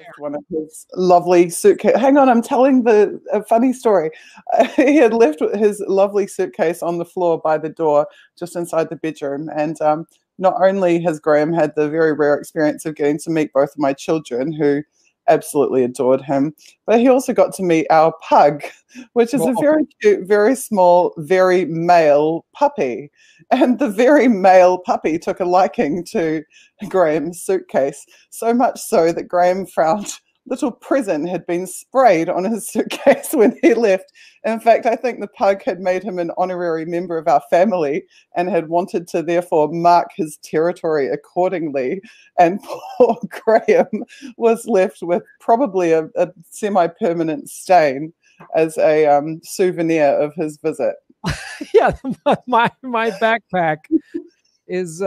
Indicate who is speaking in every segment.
Speaker 1: left one of his lovely suitcase. Hang on, I'm telling a funny story. He had left his lovely suitcase on the floor by the door, just inside the bedroom. And not only has Graham had the very rare experience of getting to meet both of my children, who absolutely adored him, but he also got to meet our pug, which is a very cute, very small, very male puppy. And the very male puppy took a liking to Graham's suitcase, so much so that Graham found little prison had been sprayed on his suitcase when he left. In fact, I think the pug had made him an honorary member of our family and had wanted to therefore mark his territory accordingly. And poor Graham was left with probably a semi-permanent stain as a souvenir of his visit.
Speaker 2: Yeah, my backpack is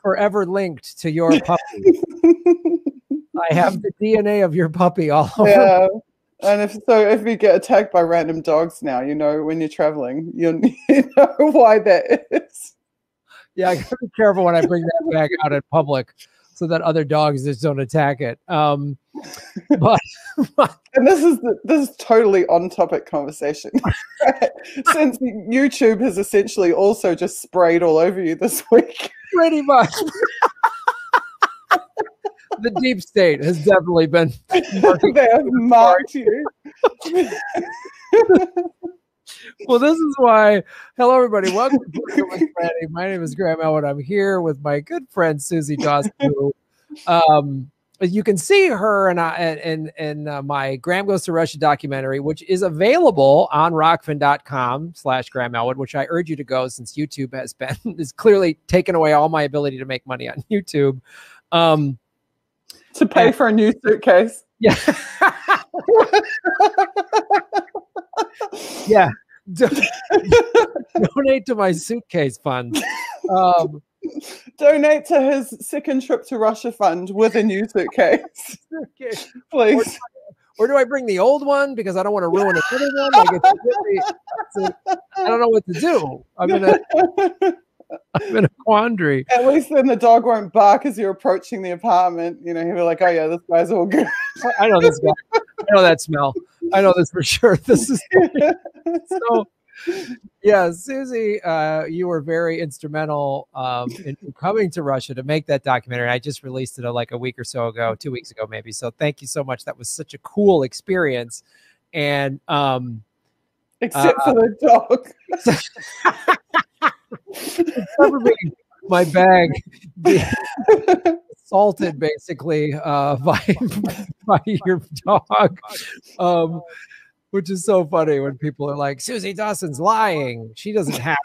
Speaker 2: forever linked to your puppy. I have the DNA of your puppy all over.
Speaker 1: Yeah. And if you get attacked by random dogs now, you know, when you're traveling, you know why that is.
Speaker 2: Yeah, I gotta be careful when I bring that bag out in public so that other dogs just don't attack it. But
Speaker 1: and this is totally on topic conversation. Since YouTube has essentially also just sprayed all over you this week.
Speaker 2: Pretty much. The deep state has definitely been.
Speaker 1: They have marked you.
Speaker 2: Well, this is why. Hello, everybody. Welcome to With Franny. My name is Graham Elwood. I'm here with my good friend Suzie Dawson, who, you can see her in my Graham Goes to Russia documentary, which is available on rockfin.com/Graham Elwood, which I urge you to go, since YouTube is clearly taken away all my ability to make money on YouTube.
Speaker 1: To pay for a new suitcase.
Speaker 2: Yeah. Yeah. Donate to my suitcase fund.
Speaker 1: Donate to his second trip to Russia fund with a new suitcase. Please.
Speaker 2: Or do I bring the old one because I don't want to ruin another one? Like I don't know what to do. I'm in a quandary.
Speaker 1: At least then the dog won't bark as you're approaching the apartment. You know, he'll be like, "Oh yeah, this guy's all good."
Speaker 2: I know this guy. I know that smell. I know this for sure. This is so. Yeah, Suzie, you were very instrumental in coming to Russia to make that documentary. I just released it like a week or so ago, 2 weeks ago maybe. So thank you so much. That was such a cool experience. And
Speaker 1: except for the dog.
Speaker 2: My bag assaulted basically by your dog, which is so funny when people are like, Suzie Dawson's lying. She doesn't have.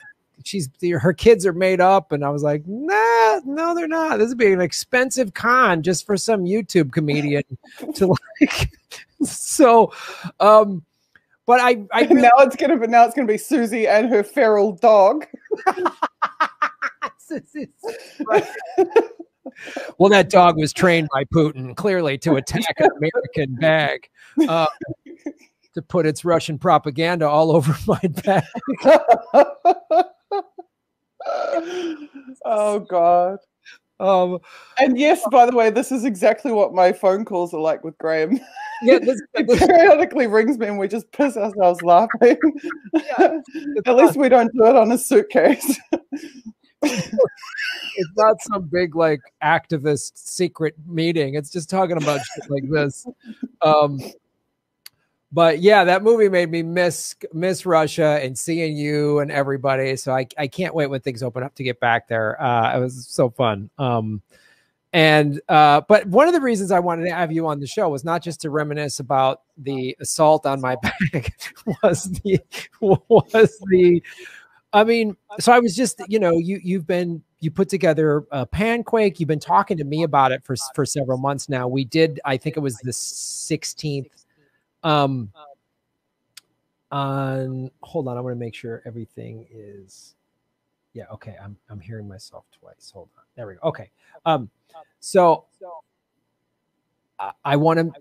Speaker 2: Her kids are made up, and I was like, nah, no, they're not. This would be an expensive con just for some YouTube comedian to like. So, but I really,
Speaker 1: now it's gonna be Suzie and her feral dog.
Speaker 2: Well, that dog was trained by Putin clearly to attack an American bag, to put its Russian propaganda all over my bag.
Speaker 1: Oh God. And yes, by the way, this is exactly what my phone calls are like with Graham.
Speaker 2: Yeah,
Speaker 1: he periodically rings me and we just piss ourselves laughing. Yeah, at least we don't do it on a suitcase.
Speaker 2: It's not some big like activist secret meeting. It's just talking about shit like this. But yeah, that movie made me miss Russia and seeing you and everybody. So I can't wait when things open up to get back there. It was so fun. But one of the reasons I wanted to have you on the show was not just to reminisce about the assault on my back, I mean, so I was just, you know, you put together a PanQuake. You've been talking to me about it for several months now. We did, I think it was the 16th. Hold on, I want to make sure everything is. Yeah, okay. I'm hearing myself twice. Hold on. There we go. Okay. So I want to.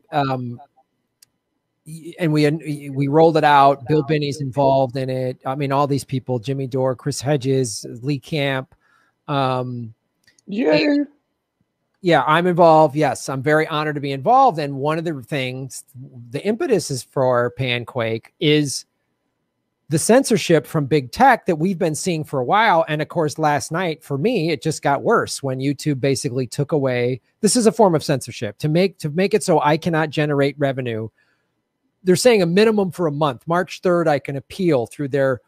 Speaker 2: And we rolled it out. Bill Binney's involved in it. I mean, all these people: Jimmy Dore, Chris Hedges, Lee Camp. Yeah, Yeah, I'm involved. Yes, I'm very honored to be involved. And one of the things, the impetus is for PanQuake is the censorship from big tech that we've been seeing for a while. And of course, last night for me, it just got worse when YouTube basically took away, this is a form of censorship to make it so I cannot generate revenue. They're saying a minimum for a month. March 3rd, I can appeal through their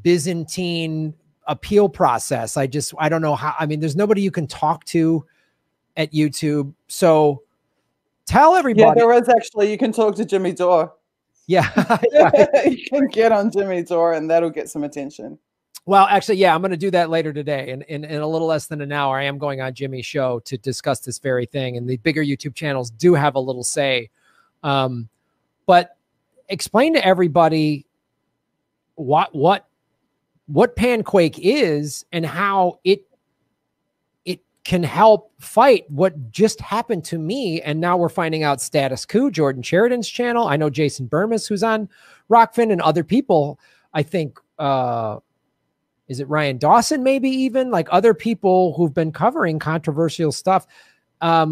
Speaker 2: Byzantine appeal process. I don't know how, I mean, there's nobody you can talk to at YouTube. So tell everybody.
Speaker 1: Yeah, there is actually, you can talk to Jimmy Dore.
Speaker 2: Yeah.
Speaker 1: You can get on Jimmy Dore and that'll get some attention.
Speaker 2: Well, actually, yeah, I'm going to do that later today. In a little less than an hour, I am going on Jimmy's show to discuss this very thing. And the bigger YouTube channels do have a little say. But explain to everybody what PanQuake is and how it can help fight what just happened to me. And now we're finding out Status Coup, Jordan Sheridan's channel. I know Jason Burmis, who's on Rockfin, and other people. I think, is it Ryan Dawson? Maybe even like other people who've been covering controversial stuff, are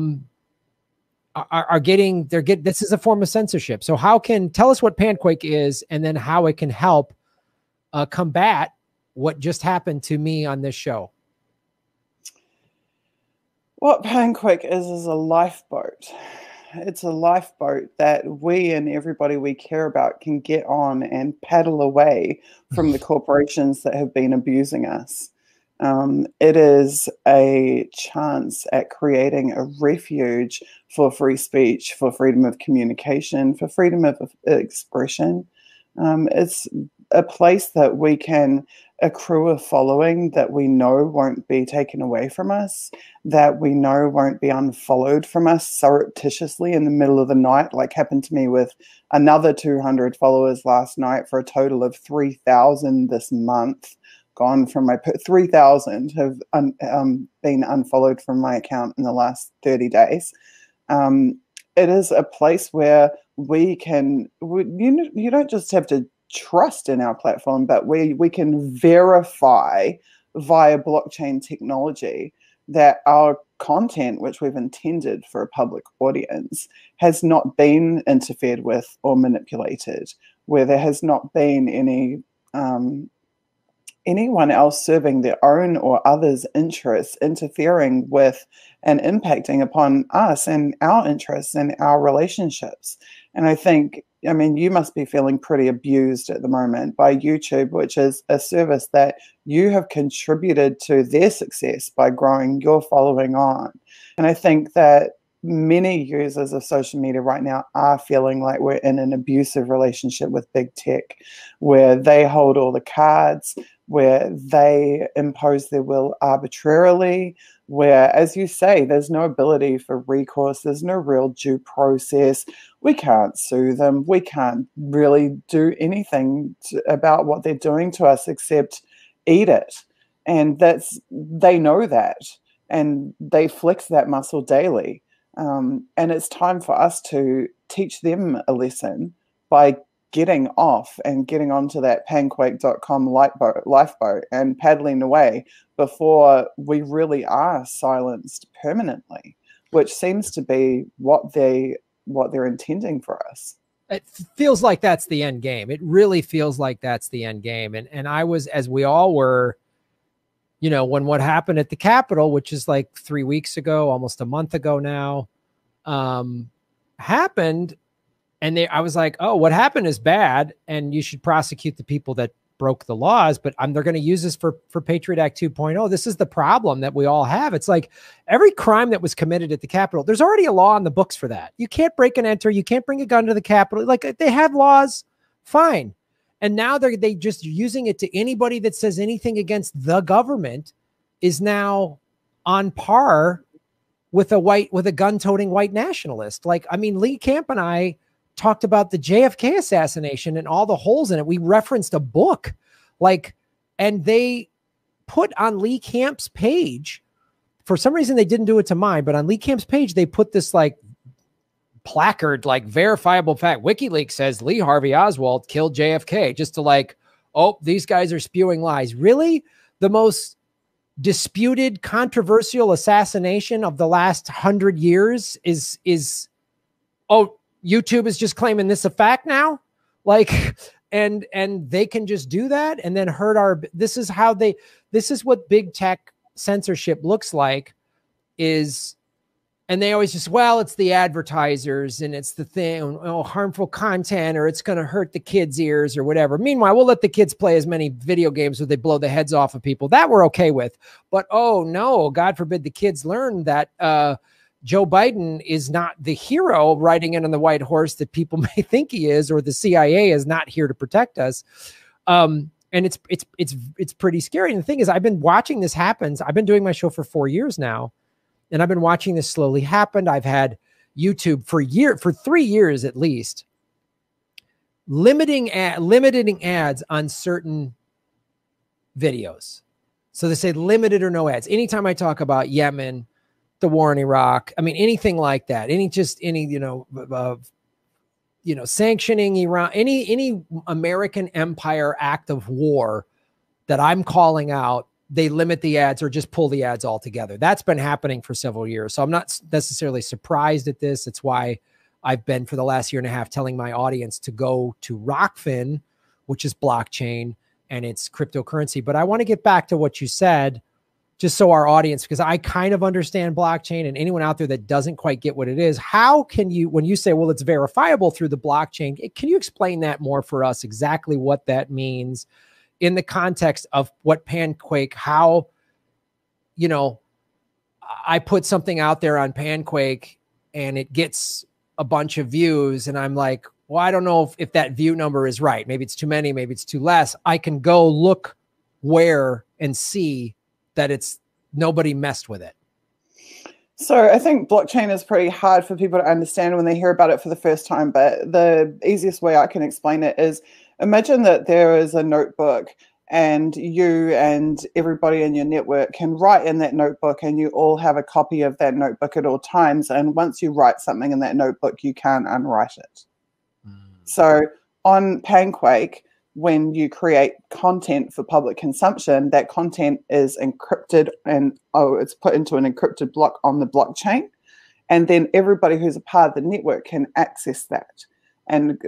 Speaker 2: getting, this is a form of censorship. So tell us what PanQuake is and then how it can help combat what just happened to me on this show.
Speaker 1: What PanQuake is a lifeboat. It's a lifeboat that we and everybody we care about can get on and paddle away from the corporations that have been abusing us. It is a chance at creating a refuge for free speech, for freedom of communication, for freedom of expression. It's a place that we can accrue a following that we know won't be taken away from us, that we know won't be unfollowed from us surreptitiously in the middle of the night, like happened to me with another 200 followers last night for a total of 3,000 this month. Gone from my 3,000 have been unfollowed from my account in the last 30 days. It is a place where we can, you don't just have to trust in our platform, but we can verify via blockchain technology that our content, which we've intended for a public audience, has not been interfered with or manipulated, where there has not been anyone else serving their own or others' interests, interfering with and impacting upon us and our interests and our relationships. And I think, I mean, you must be feeling pretty abused at the moment by YouTube, which is a service that you have contributed to their success by growing your following on. And I think that many users of social media right now are feeling like we're in an abusive relationship with big tech, where they hold all the cards, where they impose their will arbitrarily, where, as you say, there's no ability for recourse, there's no real due process. We can't sue them. We can't really do anything about what they're doing to us except eat it. And they know that, and they flex that muscle daily. And it's time for us to teach them a lesson by getting off and getting onto that panquake.com lifeboat and paddling away before we really are silenced permanently, which seems to be what they're intending for us.
Speaker 2: It feels like that's the end game. It really feels like that's the end game. And I was, as we all were, you know, when what happened at the Capitol, which is like 3 weeks ago, almost a month ago now, happened. And I was like, oh, what happened is bad, and you should prosecute the people that broke the laws, but they're going to use this for Patriot Act 2.0. This is the problem that we all have. It's like every crime that was committed at the Capitol, there's already a law on the books for that. You can't break and enter. You can't bring a gun to the Capitol. Like, they have laws, fine. And now they just using it to anybody that says anything against the government is now on par with a gun-toting white nationalist. Like, I mean, Lee Camp and I talked about the JFK assassination and all the holes in it. We referenced a book, and they put on Lee Camp's page, for some reason they didn't do it to mine, but on Lee Camp's page, they put this like placard, like verifiable fact. WikiLeaks says Lee Harvey Oswald killed JFK, just to like, oh, these guys are spewing lies. Really? The most disputed, controversial assassination of the last 100 years is, oh, YouTube is just claiming this a fact now? Like, and they can just do that and then hurt our, this is what big tech censorship looks like is, and they always just, well, it's the advertisers and it's the thing, oh, harmful content, or it's going to hurt the kids' ears or whatever. Meanwhile, we'll let the kids play as many video games where they blow the heads off of people. That we're okay with. But, oh, no, God forbid the kids learn that Joe Biden is not the hero riding in on the white horse that people may think he is, or the CIA is not here to protect us. And it's pretty scary. And the thing is, I've been watching this happen. I've been doing my show for 4 years now. And I've been watching this slowly happen. I've had YouTube for 3 years at least, limiting ads on certain videos. So they say limited or no ads. Anytime I talk about Yemen, the war in Iraq, I mean, anything like that, sanctioning Iran, any American empire act of war that I'm calling out, they limit the ads or just pull the ads altogether. That's been happening for several years. So I'm not necessarily surprised at this. It's why I've been for the last year and a half telling my audience to go to Rockfin, which is blockchain and it's cryptocurrency. But I want to get back to what you said, just so our audience, because I kind of understand blockchain, and anyone out there that doesn't quite get what it is, how can you, when you say, well, it's verifiable through the blockchain, can you explain that more for us, exactly what that means? In the context of what PanQuake, how, I put something out there on PanQuake and it gets a bunch of views and I'm like, well, I don't know if that view number is right. Maybe it's too many, maybe it's too less. I can go look where and see that it's nobody messed with it.
Speaker 1: So I think blockchain is pretty hard for people to understand when they hear about it for the first time, but the easiest way I can explain it is, imagine that there is a notebook and you and everybody in your network can write in that notebook and you all have a copy of that notebook at all times. And once you write something in that notebook, you can't unwrite it. So on PanQuake, when you create content for public consumption, that content is encrypted and it's put into an encrypted block on the blockchain. And then everybody who's a part of the network can access that and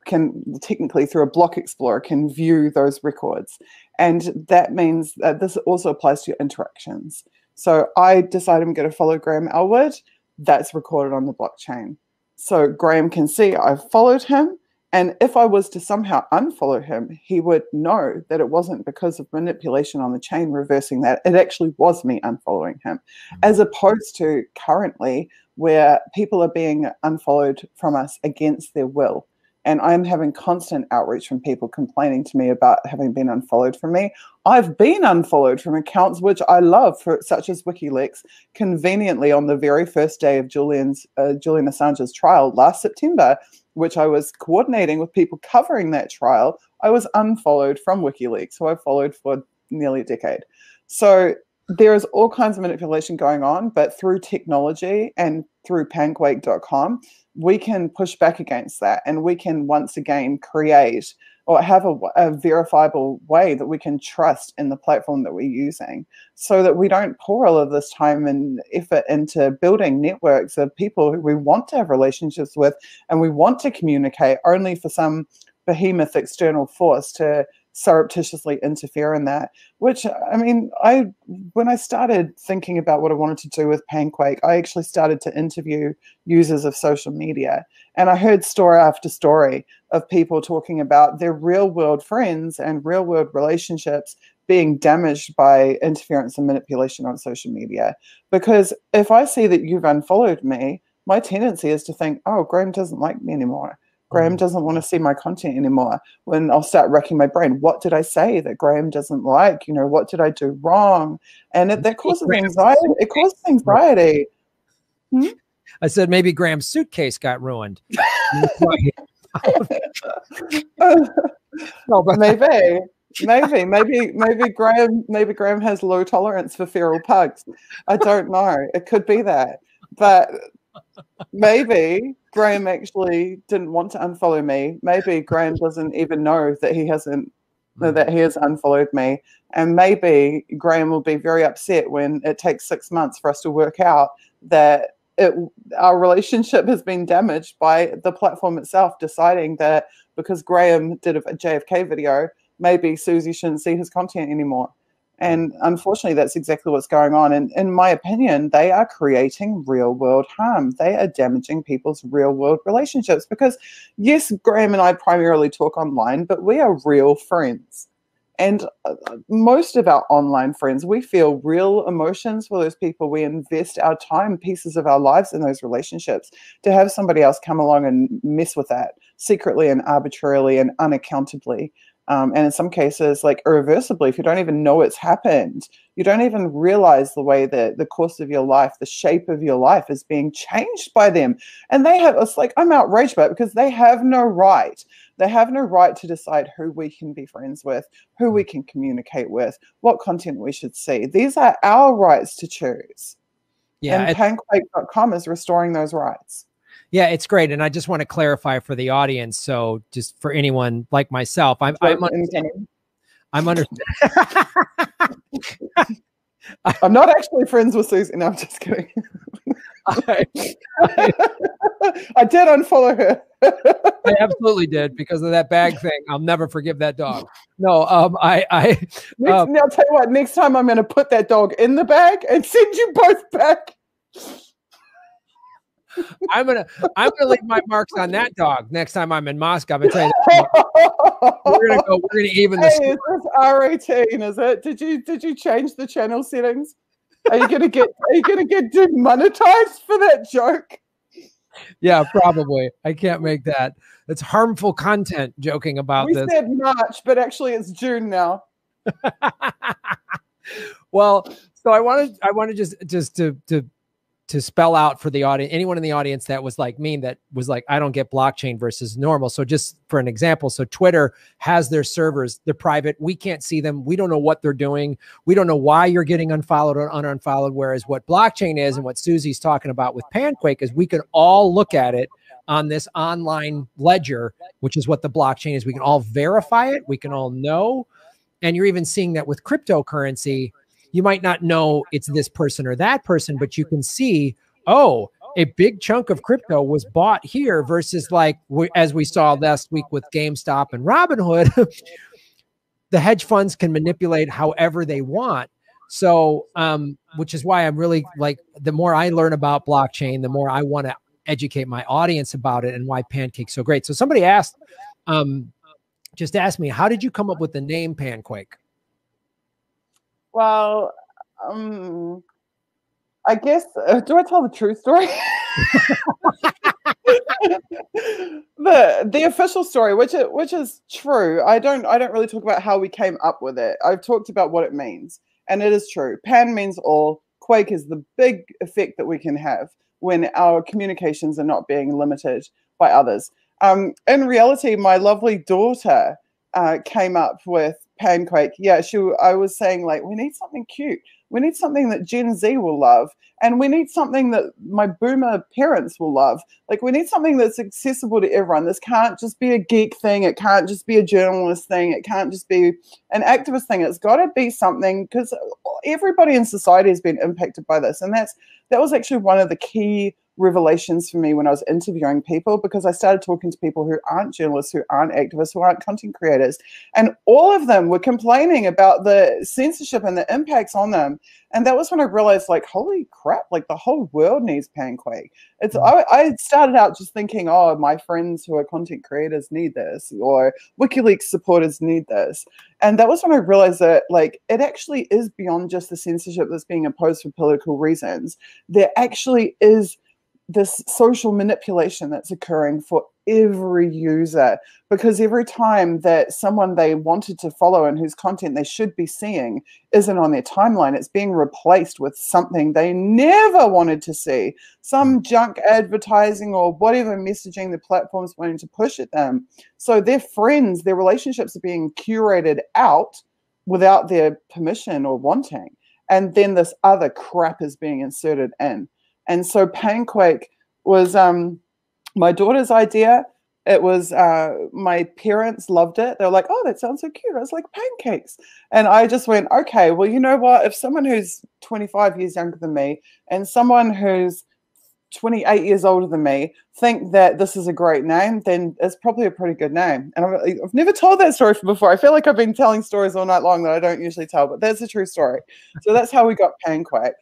Speaker 1: can technically through a block explorer can view those records. And that means that this also applies to your interactions. So I decide I'm going to follow Graham Elwood. That's recorded on the blockchain. So Graham can see I've followed him. And if I was to somehow unfollow him, he would know that it wasn't because of manipulation on the chain reversing that. It actually was me unfollowing him, as opposed to currently where people are being unfollowed from us against their will. And I'm having constant outreach from people complaining to me about having been unfollowed from me. I've been unfollowed from accounts which I love, such as WikiLeaks, conveniently on the very first day of Julian Assange's trial last September, which I was coordinating with people covering that trial. I was unfollowed from WikiLeaks, who I followed for nearly a decade. So there is all kinds of manipulation going on, but through technology and through panquake.com, we can push back against that, and we can once again create or have a verifiable way that we can trust in the platform that we're using, so that we don't pour all of this time and effort into building networks of people who we want to have relationships with and we want to communicate, only for some behemoth external force to surreptitiously interfere in that. Which, I mean, when I started thinking about what I wanted to do with PanQuake, I actually started to interview users of social media, and I heard story after story of people talking about their real world friends and real world relationships being damaged by interference and manipulation on social media. Because if I see that you've unfollowed me, my tendency is to think, oh, Graham doesn't like me anymore. Graham doesn't want to see my content anymore. When I'll start racking my brain, what did I say that Graham doesn't like? What did I do wrong? And that causes anxiety. It causes anxiety.
Speaker 2: I said maybe Graham's suitcase got ruined.
Speaker 1: No, but maybe Graham has low tolerance for feral pugs. I don't know. It could be that, but maybe Graham actually didn't want to unfollow me. Maybe Graham doesn't even know that he hasn't that he has unfollowed me. And maybe Graham will be very upset when it takes 6 months for us to work out that our relationship has been damaged by the platform itself deciding that because Graham did a JFK video, maybe Suzie shouldn't see his content anymore. And unfortunately, that's exactly what's going on. And in my opinion, they are creating real world harm. They are damaging people's real world relationships because, yes, Graham and I primarily talk online, but we are real friends. And most of our online friends, we feel real emotions for those people. We invest our time, pieces of our lives in those relationships. To have somebody else come along and mess with that secretly and arbitrarily and unaccountably, and in some cases, like irreversibly, if you don't even know it's happened, you don't even realize the way that the course of your life, the shape of your life is being changed by them. And they have, it's like, I'm outraged by it because they have no right. They have no right to decide who we can be friends with, who we can communicate with, what content we should see. These are our rights to choose. Yeah, and PanQuake.com is restoring those rights.
Speaker 2: Yeah, it's great. And I just want to clarify for the audience. So just for anyone like myself, I'm under
Speaker 1: I'm not actually friends with Susie. No, I'm just kidding. I did unfollow her.
Speaker 2: I absolutely did because of that bag thing. I'll never forgive that dog. No, now I'll
Speaker 1: tell you what, next time I'm going to put that dog in the bag and send you both back.
Speaker 2: I'm gonna leave my marks on that dog next time I'm in Moscow. I'm gonna tell you we're gonna even the score.
Speaker 1: Is this R18, is it? Did you change the channel settings? Are you gonna get demonetized for that joke?
Speaker 2: Yeah, probably. I can't make that. It's harmful content joking about this.
Speaker 1: We said March, but actually it's June now.
Speaker 2: Well, so I wanted just to spell out for the audience, anyone in the audience that was like me, that was like, I don't get blockchain versus normal. So just for an example, so Twitter has their servers, they're private. We can't see them. We don't know what they're doing. We don't know why you're getting unfollowed or unfollowed. Whereas what blockchain is and what Suzie's talking about with PanQuake is we can all look at it on this online ledger, which is what the blockchain is. We can all verify it. We can all know. And you're even seeing that with cryptocurrency. You might not know it's this person or that person, but you can see, oh, a big chunk of crypto was bought here versus like, as we saw last week with GameStop and Robinhood, the hedge funds can manipulate however they want. So, which is why I'm really like, the more I learn about blockchain, the more I want to educate my audience about it and why PanQuake's so great. So somebody asked, just asked me, how did you come up with the name PanQuake?
Speaker 1: Well, I guess, do I tell the true story? the official story, which is true. I don't really talk about how we came up with it. I've talked about what it means, and it is true. Pan means all. Quake is the big effect that we can have when our communications are not being limited by others. In reality, my lovely daughter came up with PanQuake. Yeah, I was saying, like, we need something cute. We need something that Gen Z will love. And we need something that my boomer parents will love. Like, we need something that's accessible to everyone. This can't just be a geek thing. It can't just be a journalist thing. It can't just be an activist thing. It's got to be something, because everybody in society has been impacted by this. And that was actually one of the key revelations for me when I was interviewing people, because I started talking to people who aren't journalists, who aren't activists, who aren't content creators, and all of them were complaining about the censorship and the impacts on them. And that was when I realized, like, holy crap, like, the whole world needs PanQuake. I started out just thinking, oh, my friends who are content creators need this, or WikiLeaks supporters need this. And that was when I realized that, like, it actually is beyond just the censorship that's being imposed for political reasons. There actually is this social manipulation that's occurring for every user, because every time that someone they wanted to follow and whose content they should be seeing isn't on their timeline, it's being replaced with something they never wanted to see, some junk advertising or whatever messaging the platform's wanting to push at them. So their friends, their relationships are being curated out without their permission or wanting. And then this other crap is being inserted in. And so PanQuake was my daughter's idea. It was my parents loved it. They were like, "Oh, that sounds so cute." I was like, "Pancakes," and I just went, "Okay, well, you know what? If someone who's 25 years younger than me and someone who's 28 years older than me think that this is a great name, then it's probably a pretty good name." And I've never told that story before. I feel like I've been telling stories all night long that I don't usually tell, but that's a true story. So that's how we got PanQuake.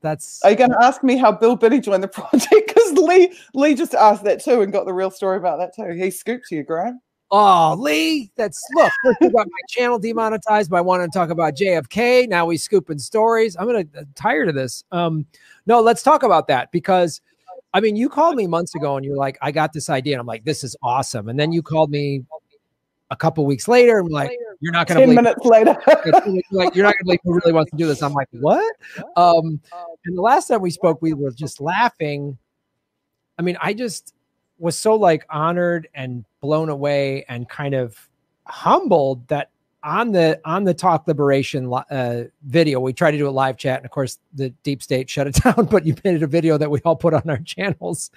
Speaker 2: That's.
Speaker 1: Are you going to ask me how Bill Binney joined the project? Because Lee just asked that too and got the real story about that too. He scooped you, Graham.
Speaker 2: Oh, Lee, look, first we got my channel demonetized by wanting to talk about JFK. Now we scooping stories. I'm tired of this. No, let's talk about that, because I mean, you called me months ago and you're like, I got this idea. And I'm like, this is awesome. And then you called me a couple weeks later and like, you're not going to
Speaker 1: 10 minutes later.
Speaker 2: like, you're not going to believe who really wants to do this. I'm like, what? And the last time we spoke, we were just laughing. I mean, I just was so like honored and blown away and kind of humbled that on the Talk Liberation video, we tried to do a live chat, and of course the deep state shut it down, but you made it a video that we all put on our channels.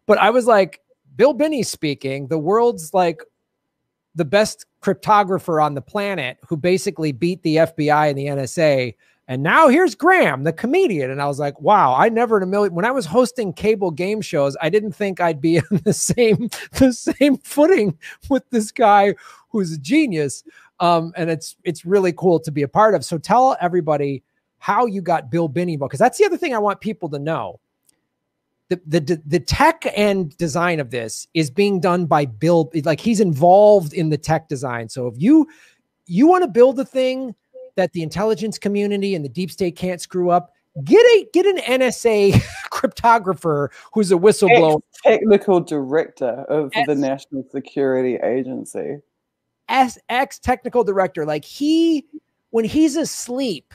Speaker 2: But I was like, Bill Binney speaking, the world's like the best cryptographer on the planet, who basically beat the FBI and the NSA. And now here's Graham, the comedian. And I was like, wow, I never in a million, when I was hosting cable game shows, I didn't think I'd be on the same footing with this guy who's a genius. And it's really cool to be a part of. So tell everybody how you got Bill Binney, because that's the other thing I want people to know. The tech and design of this is being done by Bill. Like, he's involved in the tech design. So if you want to build a thing that the intelligence community and the deep state can't screw up, get an NSA cryptographer who's a whistleblower,
Speaker 1: technical director of the National Security Agency,
Speaker 2: ex technical director. Like, when he's asleep,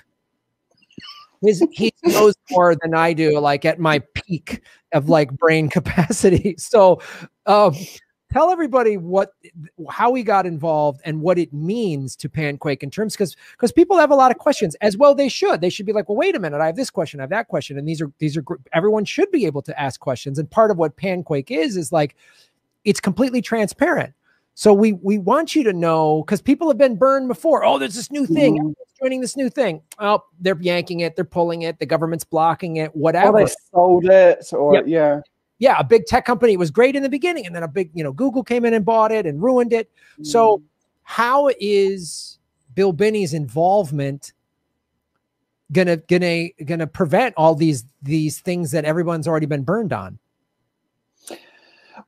Speaker 2: he knows more than I do, like at my peak of like brain capacity. So tell everybody how he got involved and what it means to PanQuake in terms, because people have a lot of questions, as well they should. They should be like, well, wait a minute, I have this question, I have that question. And these are everyone should be able to ask questions. And part of what PanQuake is like, it's completely transparent. So we want you to know, because people have been burned before. Oh, there's this new thing. Everyone's joining this new thing. Oh, they're yanking it. They're pulling it. The government's blocking it, whatever.
Speaker 1: Or they sold it, or
Speaker 2: yeah, a big tech company was great in the beginning, and then a big, Google came in and bought it and ruined it. So how is Bill Binney's involvement gonna prevent all these things that everyone's already been burned on?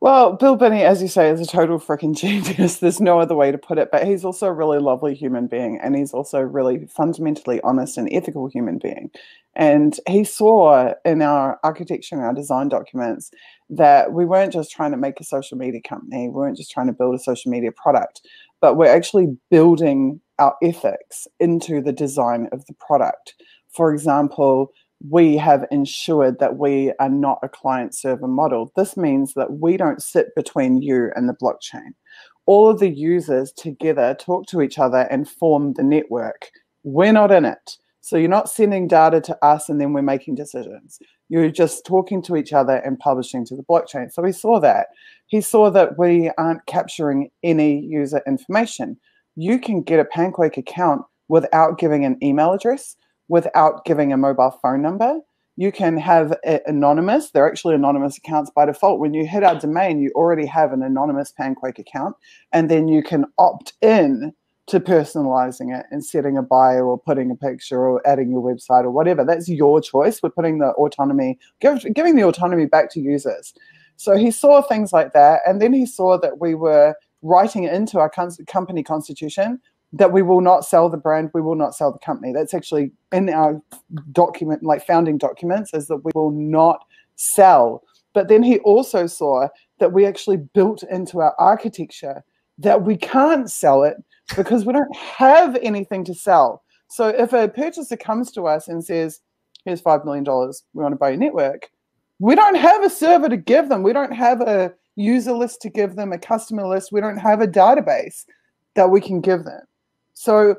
Speaker 1: Well, Bill Binney, as you say, is a total freaking genius. There's no other way to put it. But he's also a really lovely human being, and he's also a really fundamentally honest and ethical human being. And he saw in our architecture and our design documents that we weren't just trying to make a social media company. We weren't just trying to build a social media product, but we're actually building our ethics into the design of the product. For example, we have ensured that we are not a client-server model. This means that we don't sit between you and the blockchain. All of the users together talk to each other and form the network. We're not in it. So you're not sending data to us and then we're making decisions. You're just talking to each other and publishing to the blockchain. So he saw that. He saw that we aren't capturing any user information. You can get a PanQuake account without giving an email address, without giving a mobile phone number. You can have it anonymous. They're actually anonymous accounts by default. When you hit our domain, you already have an anonymous PanQuake account, and then you can opt in to personalizing it and setting a bio or putting a picture or adding your website or whatever. That's your choice. We're putting the autonomy, giving the autonomy back to users. So he saw things like that, and then he saw that we were writing it into our company constitution that we will not sell the brand, we will not sell the company. That's actually in our document, like founding documents, is that we will not sell. But then he also saw that we actually built into our architecture that we can't sell it because we don't have anything to sell. So if a purchaser comes to us and says, here's $5 million, we want to buy your network, we don't have a server to give them. We don't have a user list to give them, a customer list. We don't have a database that we can give them. So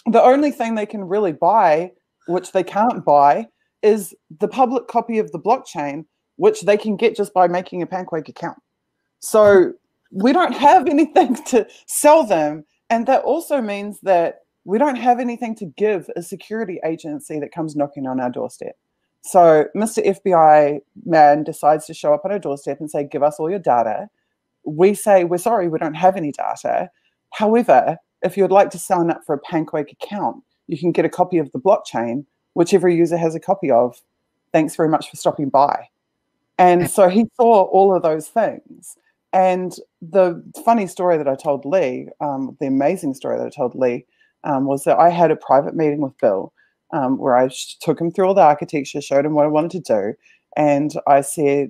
Speaker 1: the only thing they can really buy, which they can't buy, is the public copy of the blockchain, which they can get just by making a PanQuake account. So we don't have anything to sell them. And that also means that we don't have anything to give a security agency that comes knocking on our doorstep. So Mr. FBI man decides to show up on our doorstep and say, give us all your data. We say, we're sorry, we don't have any data. However, if you would like to sign up for a PanQuake account, you can get a copy of the blockchain, whichever user has a copy of. Thanks very much for stopping by. And so he saw all of those things. And the funny story that I told Lee, the amazing story that I told Lee, was that I had a private meeting with Bill where I took him through all the architecture, showed him what I wanted to do. And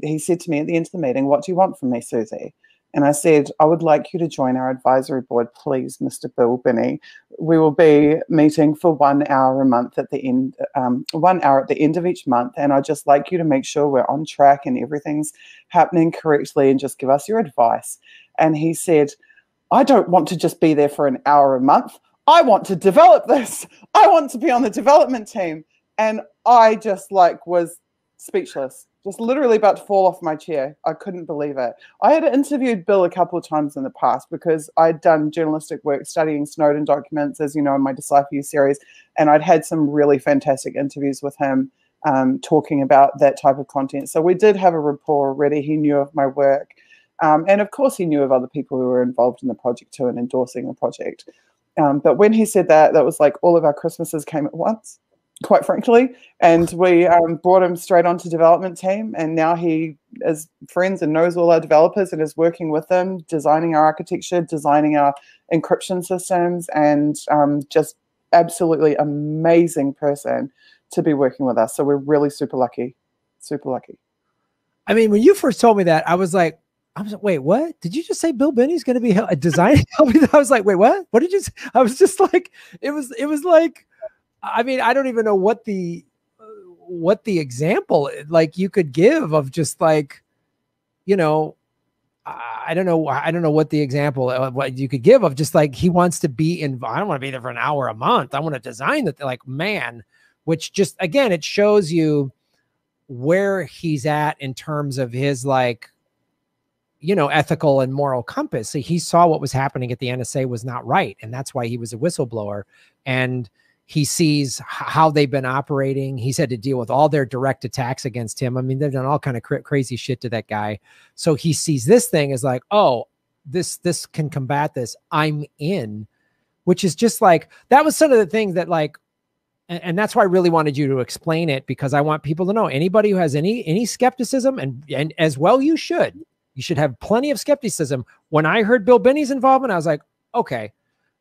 Speaker 1: he said to me at the end of the meeting, what do you want from me, Suzie? And I said, I would like you to join our advisory board, please, Mr. Bill Binney. We will be meeting for 1 hour a month at the end, 1 hour at the end of each month. And I'd just like you to make sure we're on track and everything's happening correctly and just give us your advice. And he said, I don't want to just be there for an hour a month. I want to develop this. I want to be on the development team. And I just was speechless, just literally about to fall off my chair. I couldn't believe it. I had interviewed Bill a couple of times in the past because I'd done journalistic work studying Snowden documents, as you know, in my Decipher You series, and I'd had some really fantastic interviews with him talking about that type of content. So we did have a rapport already. He knew of my work. And of course, he knew of other people who were involved in the project too and endorsing the project. But when he said that, that was like all of our Christmases came at once, quite frankly. And we brought him straight onto development team. And now he is friends and knows all our developers and is working with them, designing our architecture, designing our encryption systems, and just absolutely amazing person to be working with us. So we're really super lucky, super lucky.
Speaker 2: I mean, when you first told me that, I was like, wait, what? Did you just say Bill Binney's going to be a design? I was like, wait, what? What did you say? I was just like, it was like, I mean, I don't even know what the example like you could give of just like, you know, I don't know what the example what you could give of just like he wants to be in. I don't want to be there for an hour a month. I want to design that, like, man, which just again it shows you where he's at in terms of his like, you know, ethical and moral compass. So he saw what was happening at the NSA was not right. And that's why he was a whistleblower. And he sees how they've been operating. He's had to deal with all their direct attacks against him. I mean, they've done all kind of crazy shit to that guy. So he sees this thing as like, oh, this can combat this. I'm in, which is just like, that was some of the things that like, and that's why I really wanted you to explain it, because I want people to know, anybody who has any skepticism, and as well you should have plenty of skepticism. When I heard Bill Binney's involvement, I was like, okay,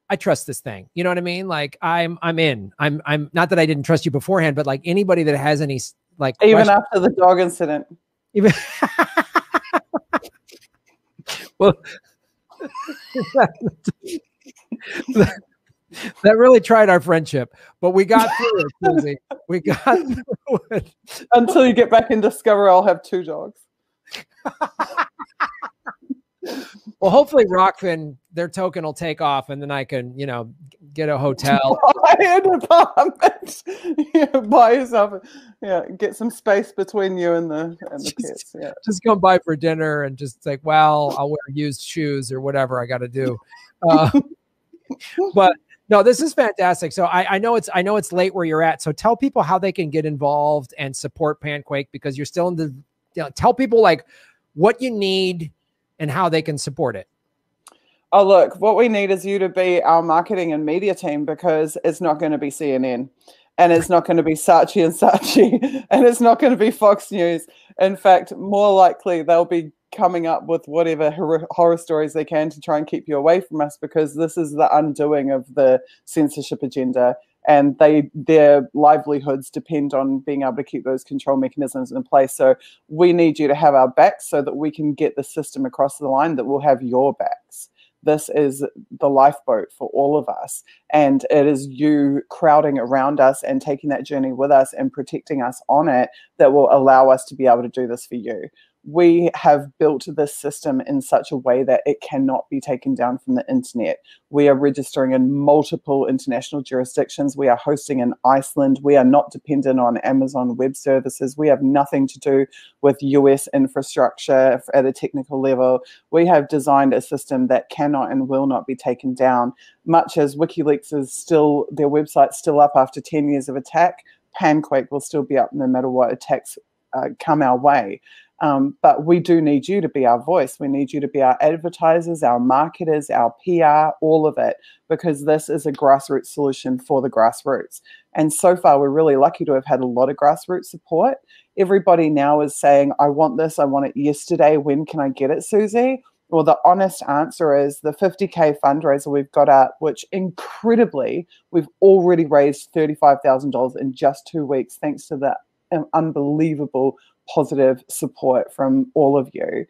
Speaker 2: I trust this thing. You know what I mean? Like I'm in. I'm not that I didn't trust you beforehand, but like anybody that has any like
Speaker 1: even after the dog incident.
Speaker 2: Even well, that really tried our friendship, but we got through it, Suzie. We got through it.
Speaker 1: Until you get back and discover I'll have 2 dogs.
Speaker 2: Well, hopefully Rockfin, their token will take off, and then I can, you know, get a hotel.
Speaker 1: Buy an apartment. Yeah, buy yourself. Yeah, get some space between you and the kids. Yeah.
Speaker 2: Just come by for dinner and just like, well, I'll wear used shoes or whatever I got to do. But no, this is fantastic. So I know it's late where you're at. So tell people how they can get involved and support PanQuake, because you're still in the. You know, tell people like what you need and how they can support it.
Speaker 1: Oh, look, what we need is you to be our marketing and media team, because it's not going to be CNN, and it's not going to be Saatchi and Saatchi, and it's not going to be Fox News. In fact, more likely they'll be coming up with whatever horror stories they can to try and keep you away from us, because this is the undoing of the censorship agenda. And their livelihoods depend on being able to keep those control mechanisms in place. So we need you to have our backs so that we can get the system across the line, that we'll have your backs. This is the lifeboat for all of us. And it is you crowding around us and taking that journey with us and protecting us on it that will allow us to be able to do this for you. we have built this system in such a way that it cannot be taken down from the internet. We are registering in multiple international jurisdictions. We are hosting in Iceland. We are not dependent on Amazon Web Services. We have nothing to do with US infrastructure at a technical level. We have designed a system that cannot and will not be taken down. Much as WikiLeaks is still, their website's still up after 10 years of attack, PanQuake will still be up no matter what attacks come our way. But we do need you to be our voice. We need you to be our advertisers, our marketers, our PR, all of it, because this is a grassroots solution for the grassroots. And so far, we're really lucky to have had a lot of grassroots support. Everybody now is saying, I want this, I want it yesterday. When can I get it, Suzie? Well, the honest answer is the 50K fundraiser we've got out, which incredibly, we've already raised $35,000 in just 2 weeks, thanks to the unbelievable positive support from all of you.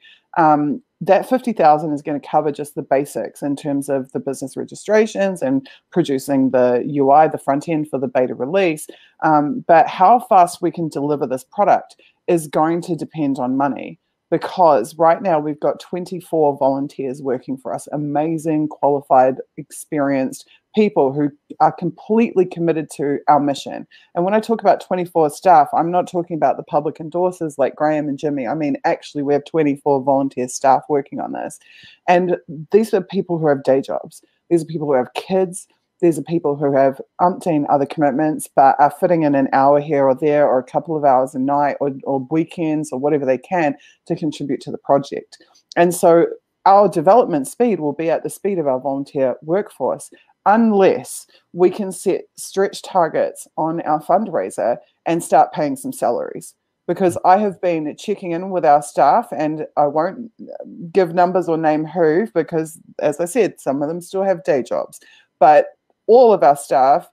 Speaker 1: That 50,000 is going to cover just the basics in terms of the business registrations and producing the UI, the front end for the beta release. But how fast we can deliver this product is going to depend on money, because right now we've got 24 volunteers working for us, amazing, qualified, experienced people who are completely committed to our mission. And when I talk about 24 staff, I'm not talking about the public endorsers like Graham and Jimmy. I mean, actually, we have 24 volunteer staff working on this. And these are people who have day jobs. These are people who have kids. These are people who have umpteen other commitments, but are fitting in an hour here or there, or a couple of hours a night, or weekends, or whatever they can to contribute to the project. And so our development speed will be at the speed of our volunteer workforce, unless we can set stretch targets on our fundraiser and start paying some salaries. Because I have been checking in with our staff, and I won't give numbers or name who, because as I said, some of them still have day jobs. But all of our staff,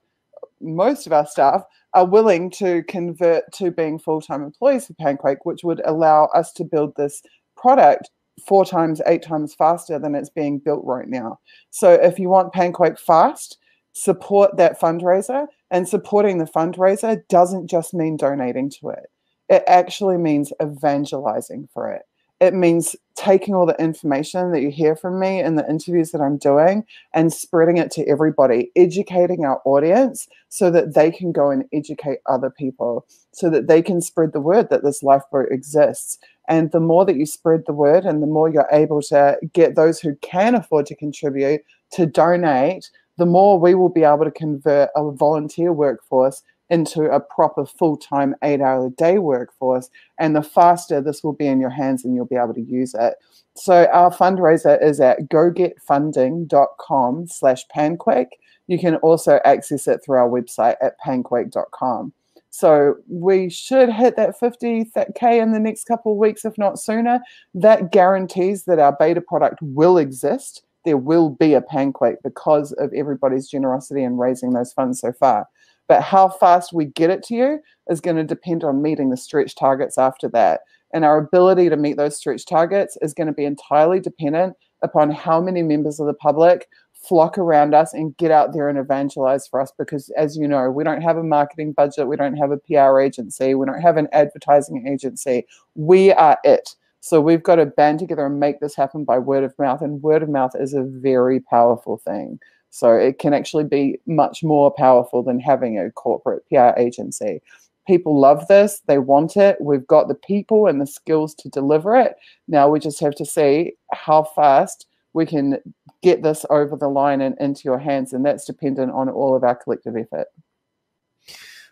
Speaker 1: most of our staff, are willing to convert to being full-time employees for PanQuake, which would allow us to build this product 4 times, 8 times faster than it's being built right now. So if you want PanQuake fast, support that fundraiser. And supporting the fundraiser doesn't just mean donating to it. It actually means evangelizing for it. It means taking all the information that you hear from me in the interviews that I'm doing and spreading it to everybody, educating our audience so that they can go and educate other people, so that they can spread the word that this lifeboat exists. And the more that you spread the word, and the more you're able to get those who can afford to contribute to donate, the more we will be able to convert a volunteer workforce into a proper full-time 8-hour-a-day workforce. And the faster this will be in your hands, and you'll be able to use it. So our fundraiser is at gogetfunding.com/PanQuake. You can also access it through our website at panquake.com. So we should hit that 50K in the next couple of weeks, if not sooner. That guarantees that our beta product will exist. There will be a PanQuake because of everybody's generosity in raising those funds so far. But how fast we get it to you is going to depend on meeting the stretch targets after that. And our ability to meet those stretch targets is going to be entirely dependent upon how many members of the public flock around us and get out there and evangelize for us. Because as you know, we don't have a marketing budget. We don't have a PR agency. We don't have an advertising agency. We are it. So we've got to band together and make this happen by word of mouth. And word of mouth is a very powerful thing. So it can actually be much more powerful than having a corporate PR agency. People love this. They want it. We've got the people and the skills to deliver it. Now we just have to see how fast we can get this over the line and into your hands. And that's dependent on all of our collective effort.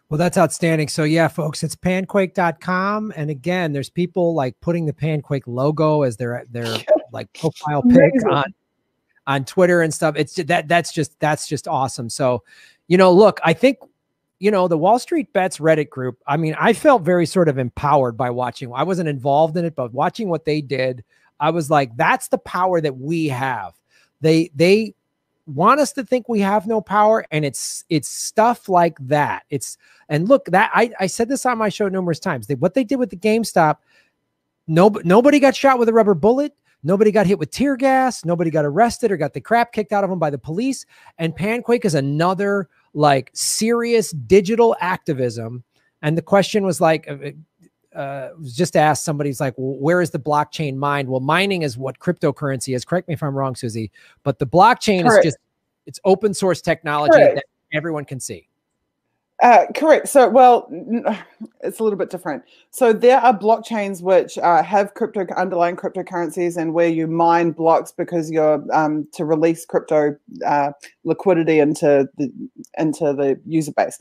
Speaker 2: Well, that's outstanding. So yeah, folks, it's panquake.com. And again, there's people like putting the PanQuake logo as their like profile pic on Twitter and stuff. It's that's just awesome. So, you know, look, I think, you know, the Wall Street Bets Reddit group, I mean, I felt very sort of empowered by watching. I wasn't involved in it, but watching what they did, I was like, that's the power that we have. They want us to think we have no power, and it's stuff like that. And look, that I said this on my show numerous times. What they did with the GameStop, nobody got shot with a rubber bullet. Nobody got hit with tear gas. Nobody got arrested or got the crap kicked out of them by the police. And PanQuake is another like serious digital activism. And the question was like, was just asked, somebody's like, well, where is the blockchain mined? Well, mining is what cryptocurrency is. Correct me if I'm wrong, Suzie, but the blockchain is just, it's open source technology that everyone can see.
Speaker 1: Correct. So, well, it's a little bit different. So there are blockchains which have underlying cryptocurrencies, and where you mine blocks because you're to release crypto liquidity into the user base.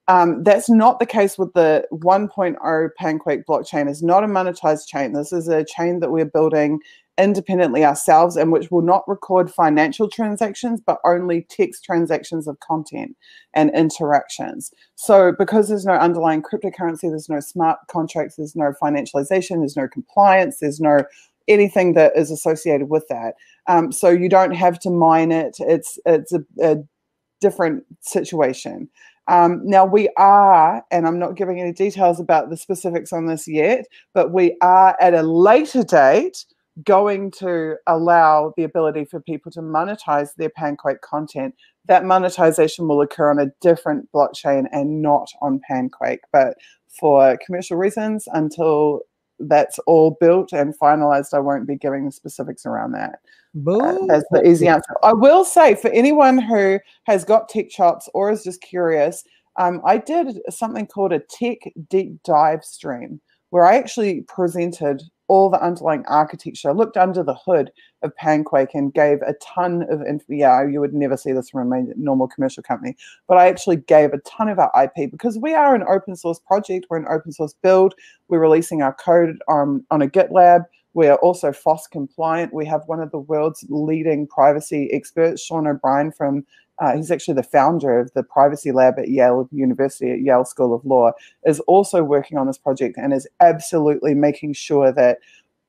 Speaker 1: That's not the case with the 1.0 PanQuake blockchain. It's not a monetized chain. This is a chain that we're building independently ourselves, and which will not record financial transactions, but only text transactions of content and interactions. So because there's no underlying cryptocurrency, there's no smart contracts, there's no financialization, there's no compliance, there's no anything that is associated with that. So you don't have to mine it. It's a different situation. Now we are, and I'm not giving any details about the specifics on this yet, but we are at a later date going to allow the ability for people to monetize their PanQuake content. That monetization will occur on a different blockchain and not on PanQuake, but for commercial reasons, until that's all built and finalized, I won't be giving the specifics around that. That's the easy answer. I will say, for anyone who has got tech chops or is just curious, I did something called a tech deep dive stream, where I actually presented all the underlying architecture, looked under the hood of PanQuake and gave a ton of you would never see this from a normal commercial company, but I actually gave a ton of our IP because we are an open source project. We're an open source build. We're releasing our code on a GitLab. We are also FOSS compliant. We have one of the world's leading privacy experts, Sean O'Brien from he's actually the founder of the privacy lab at Yale University, at Yale School of Law, is also working on this project and is absolutely making sure that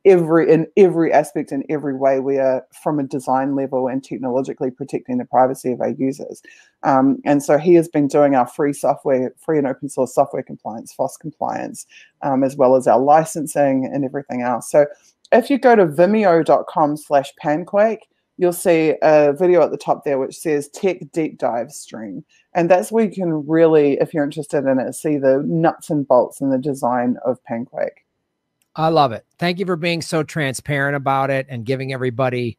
Speaker 1: in every aspect, in every way, we are, from a design level and technologically, protecting the privacy of our users. And so he has been doing our free and open source software compliance, FOSS compliance, as well as our licensing and everything else. So if you go to vimeo.com/PanQuake, you'll see a video at the top there which says Tech Deep Dive Stream. And that's where you can really, if you're interested in it, see the nuts and bolts and the design of PanQuake.
Speaker 2: I love it. Thank you for being so transparent about it and giving everybody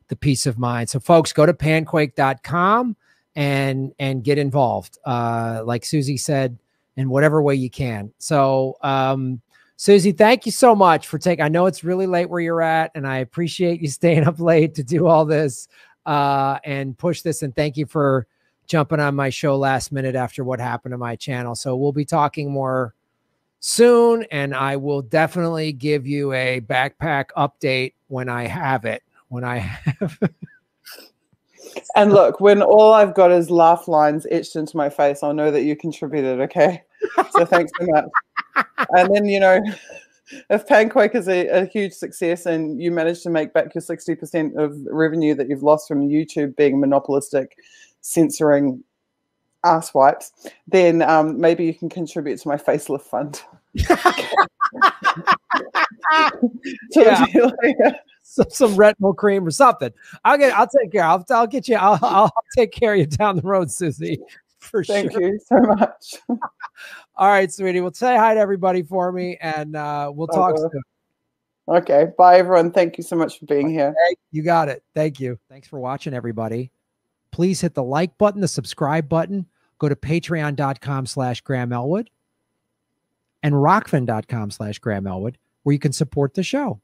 Speaker 2: the peace of mind. So folks, go to panquake.com and get involved. Like Suzie said, in whatever way you can. So, Suzie, thank you so much for taking, I know it's really late where you're at, and I appreciate you staying up late to do all this and push this. And thank you for jumping on my show last minute after what happened to my channel. So we'll be talking more soon, and I will definitely give you a backpack update when I have it.
Speaker 1: And look, when all I've got is laugh lines etched into my face, I'll know that you contributed, okay? So thanks so much. And then, if PanQuake is a huge success and you manage to make back your 60% of revenue that you've lost from YouTube being monopolistic, censoring ass wipes, then maybe you can contribute to my facelift fund.
Speaker 2: Some retinol cream or something. I'll take care. I'll get you. I'll take care of you down the road, Suzie.
Speaker 1: Thank you so much.
Speaker 2: All right, sweetie. Well, say hi to everybody for me, and we'll talk soon.
Speaker 1: Okay. Bye, everyone. Thank you so much for being here.
Speaker 2: You got it. Thank you. Thanks for watching, everybody. Please hit the like button, the subscribe button. Go to patreon.com/Graham Elwood and rockfin.com/Graham Elwood, where you can support the show.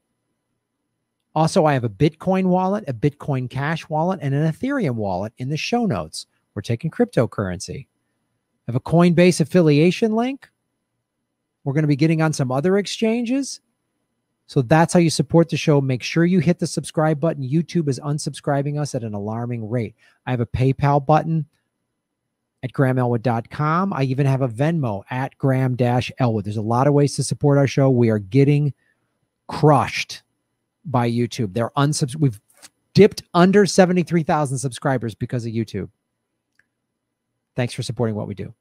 Speaker 2: Also, I have a Bitcoin wallet, a Bitcoin Cash wallet, and an Ethereum wallet in the show notes. We're taking cryptocurrency. I have a Coinbase affiliation link. We're going to be getting on some other exchanges. So that's how you support the show. Make sure you hit the subscribe button. YouTube is unsubscribing us at an alarming rate. I have a PayPal button at grahamelwood.com. I even have a Venmo at Graham-Elwood. There's a lot of ways to support our show. We are getting crushed by YouTube. We've dipped under 73,000 subscribers because of YouTube. Thanks for supporting what we do.